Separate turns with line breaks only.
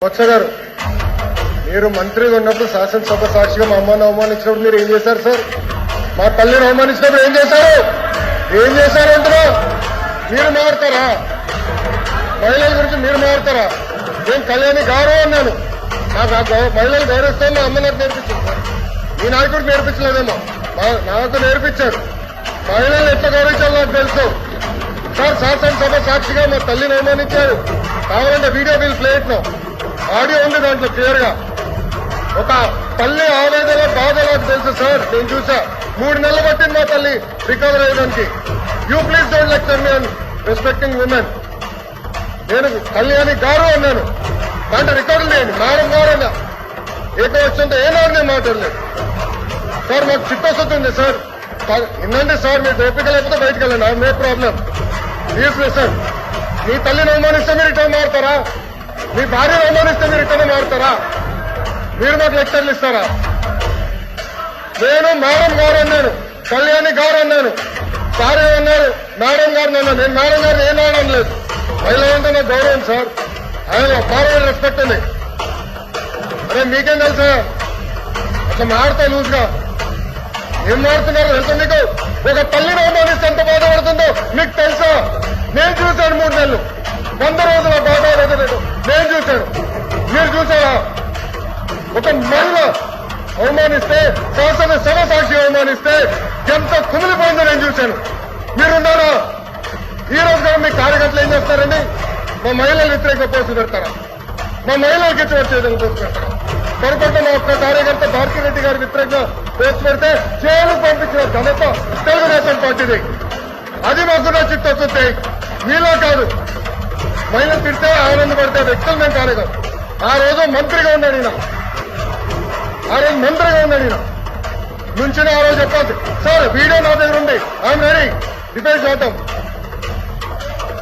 బొత్స గారు, మీరు మంత్రిగా ఉన్నప్పుడు శాసనసభ సాక్షిగా మా అమ్మను అవమానించినప్పుడు మీరు ఏం చేశారు సార్? మా తల్లిని అవమానించినప్పుడు ఏం చేశారు? ఏం చేశారు అంటున్నా? మీరు మారుతారా? మహిళల గురించి మీరు మారుతారా? నేను కళ్యాణి గౌరవం అన్నాను. నాకు మహిళలు గౌరవిస్తాను. మా అమ్మ నాకు నేర్పించింది సార్. మీ నాయకుడికి నేర్పించలేదేమో, నాకు నేర్పించారు. మహిళలు ఎట్లా గౌరవించాలో నాకు తెలుసు సార్. శాసనసభ సాక్షిగా మా తల్లిని అవమానించారు. కావాలంటే వీడియో బిల్ ప్లేట్ లో ఆడియో ఉంది, దాంట్లో క్లియర్ గా. ఒక తల్లి ఆవేదన బాధ నాకు తెలుసు సార్. నేను చూసా. 3 నెలలు పట్టింది మా తల్లి రికవర్ అయ్యడానికి. You please don't lecture me on respecting women. నేను కళ్యాణి గారు అన్నాను. దాంట్లో రికార్డులు లేని మేడం గారు అన్నా. ఏదో వచ్చింటే ఏనాడు నేను మాట్లాడలేదు సార్. మాకు చిత్తశుద్ధి ఉంది సార్. వినండి సార్, మీరు ఓపిక లేకపోతే బయటకు వెళ్ళండి. No problem. Please listen. మీ తల్లిని అవమానిస్తే మీరు రిటర్న్ మారుతారా? మీ భార్యను అవమానిస్తే మీరు రిటర్న్ మారుతారా? మీరు మాకు లెక్చర్లు ఇస్తారా? నేను మేడం గారు అన్నాను, కళ్యాణి గారు అన్నాను. సార్ ఏమన్నారు? మేడం గారిని అన్నాను. నేను మేడం గారిని ఏం అనడం లేదు. మహిళ అంటే నాకు గౌరవం సార్. ఆయన ఫార్వర్డ్ రెస్పెక్ట్ ఉంది. అరే మీకేం తెలుసా? అట్లా మారుతా లూజ్గా. ఏం మారుతున్నారు తెలుసా మీకు? ఒక తల్లిని అవమానిస్తే ఎంత బాధపడుతుందో మీకు తెలుసా? నేను చూశాను 3 నెలలు, 100 రోజుల బాధపడలేదు. నేను చూశాను. మీరు చూసారా? ఒక మహిళ అవమానిస్తే, శాసనసభ సాక్షి అవమానిస్తే ఎంత కుమిలిపోయిందో నేను చూశాను. మీరున్నారా? ఈ రోజు కూడా మీ కార్యకర్తలు ఏం చేస్తారండి? మా మహిళలు వ్యతిరేక పోస్టు పెడతారా? మా మహిళలకు ఇచ్చి వచ్చేదని పోస్టు పెడతారా? పొరపాటు మా ఒక్క కార్యకర్త భారతిరెడ్డి గారి వ్యతిరేకంగా పోస్టు పెడితే జైలుకు పంపించిన ఘనత తెలుగుదేశం పార్టీది. అది మాకు చిత్తశుద్ధి. మీలో కాదు. మహిళలు తిడితే ఆనందపడితే వ్యక్తులు మేము కాదు. ఆ రోజు మంత్రిగా ఉన్నాడు ఈయన. నుంచిన ఆ రోజు చెప్పొద్దు సార్. వీడియో నా దగ్గర ఉంది. I'm ready. డిబేట్ చేద్దాం.